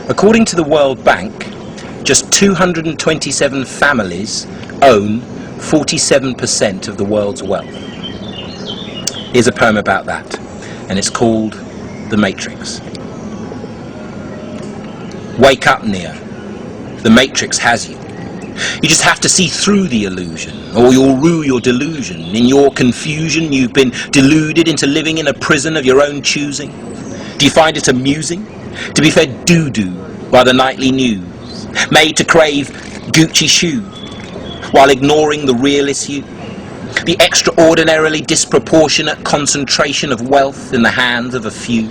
According to the World Bank, just 227 families own 47% of the world's wealth. Here's a poem about that, and it's called The Matrix. Wake up, Neo. The Matrix has you. You just have to see through the illusion, or you'll rue your delusion. In your confusion, you've been deluded into living in a prison of your own choosing. Do you find it amusing to be fed doo-doo by the nightly news, made to crave Gucci shoes, while ignoring the real issue? The extraordinarily disproportionate concentration of wealth in the hands of a few.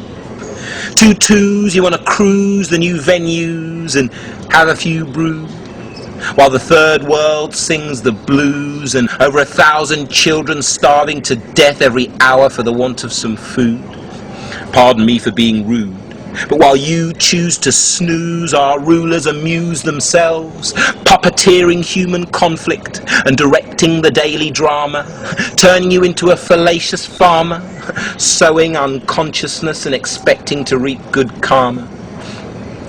2 twos, you want to cruise the new venues and have a few brews, while the third world sings the blues, and over 1,000 children starving to death every hour for the want of some food. Pardon me for being rude, but while you choose to snooze, our rulers amuse themselves, puppeteering human conflict and directing the daily drama, turning you into a fallacious farmer, sowing unconsciousness and expecting to reap good karma.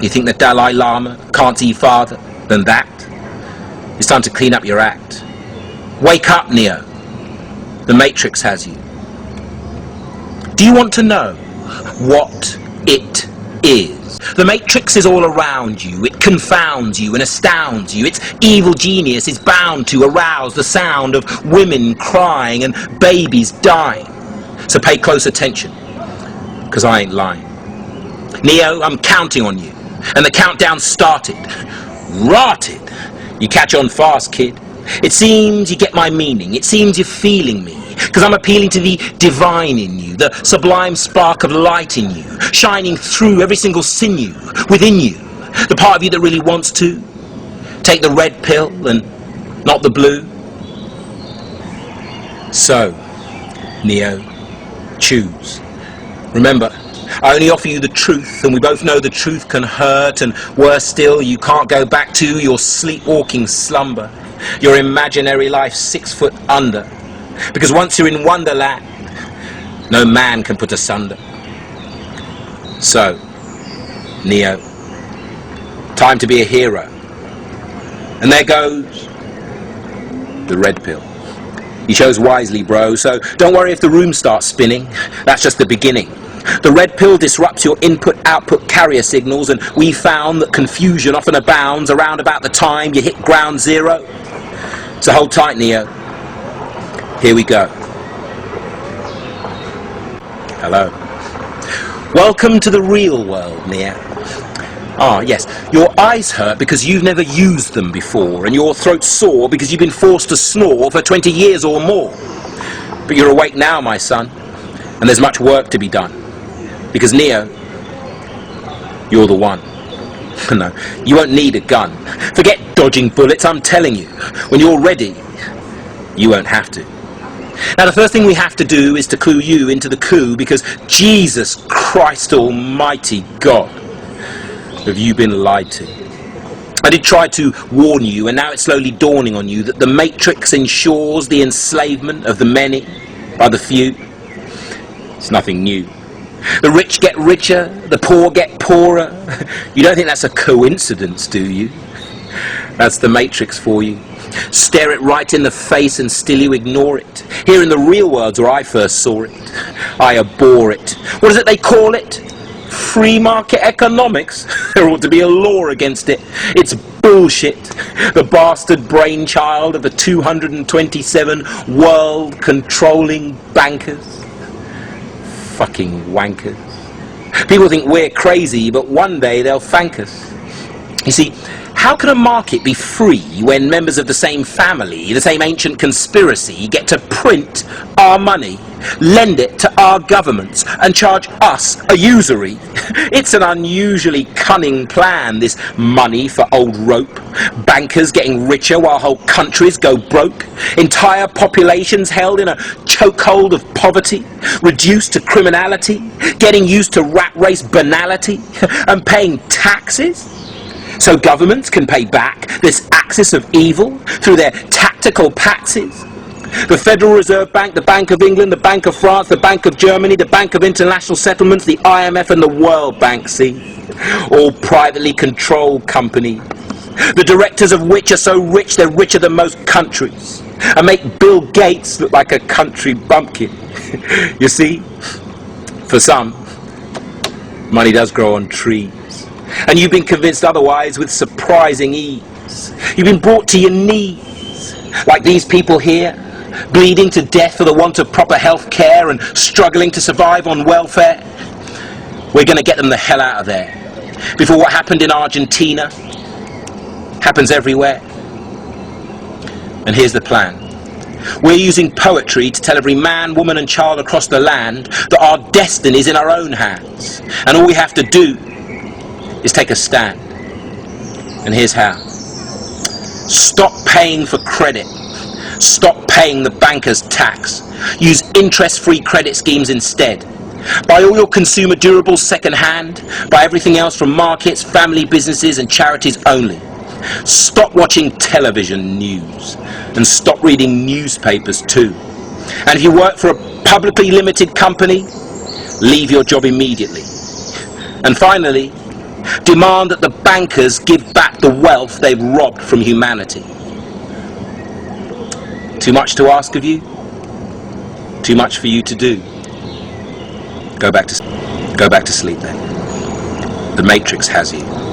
You think the Dalai Lama can't see farther than that? It's time to clean up your act. Wake up, Neo. The Matrix has you. Do you want to know what it is? The Matrix is all around you. It confounds you and astounds you. Its evil genius is bound to arouse the sound of women crying and babies dying. So pay close attention, because I ain't lying. Neo, I'm counting on you. And the countdown started. Rotted. You catch on fast, kid. It seems you get my meaning. It seems you're feeling me, because I'm appealing to the divine in you, the sublime spark of light in you, shining through every single sinew within you, the part of you that really wants to take the red pill and not the blue. So, Neo, choose. Remember, I only offer you the truth, and we both know the truth can hurt, and worse still, you can't go back to your sleepwalking slumber, your imaginary life 6 foot under, because once you're in Wonderland, no man can put asunder. So, Neo, time to be a hero. And there goes the red pill. You chose wisely, bro, so don't worry if the room starts spinning. That's just the beginning. The red pill disrupts your input-output carrier signals, and we found that confusion often abounds around about the time you hit ground zero. So hold tight, Neo. Here we go. Hello. Welcome to the real world, Neo. Ah, yes, your eyes hurt because you've never used them before, and your throat's sore because you've been forced to snore for 20 years or more. But you're awake now, my son, and there's much work to be done. Because, Neo, you're the one. No, you won't need a gun. Forget dodging bullets, I'm telling you. When you're ready, you won't have to. Now, the first thing we have to do is to clue you into the coup, because Jesus Christ Almighty God, have you been lied to? I did try to warn you, and now it's slowly dawning on you that the Matrix ensures the enslavement of the many by the few. It's nothing new. The rich get richer, the poor get poorer. You don't think that's a coincidence, do you? That's the Matrix for you. Stare it right in the face and still you ignore it. Here in the real world where I first saw it, I abhor it. What is it they call it? Free market economics? There ought to be a law against it. It's bullshit. The bastard brainchild of the 227 world-controlling bankers. Fucking wankers. People think we're crazy, but one day they'll thank us. You see, how can a market be free when members of the same family, the same ancient conspiracy, get to print our money, lend it to our governments, and charge us a usury? It's an unusually cunning plan, this money for old rope. Bankers getting richer while whole countries go broke. Entire populations held in a chokehold of poverty, reduced to criminality, getting used to rat race banality, and paying taxes. So governments can pay back this axis of evil through their tactical patsies. The Federal Reserve Bank, the Bank of England, the Bank of France, the Bank of Germany, the Bank of International Settlements, the IMF and the World Bank, see? All privately controlled companies, the directors of which are so rich they're richer than most countries, and make Bill Gates look like a country bumpkin. You see, for some, money does grow on trees, and you've been convinced otherwise with surprising ease. You've been brought to your knees, like these people here, bleeding to death for the want of proper health care and struggling to survive on welfare. We're going to get them the hell out of there before what happened in Argentina happens everywhere. And here's the plan. We're using poetry to tell every man, woman and child across the land that our destiny is in our own hands, and all we have to do is take a stand. And here's how. Stop paying for credit. Stop paying the banker's tax. Use interest-free credit schemes instead. Buy all your consumer durables second-hand. Buy everything else from markets, family businesses and charities only. Stop watching television news and stop reading newspapers too. And if you work for a publicly limited company, leave your job immediately. And finally, demand that the bankers give back the wealth they've robbed from humanity. Too much to ask of you? Too much for you to do? Go back to sleep then. The Matrix has you.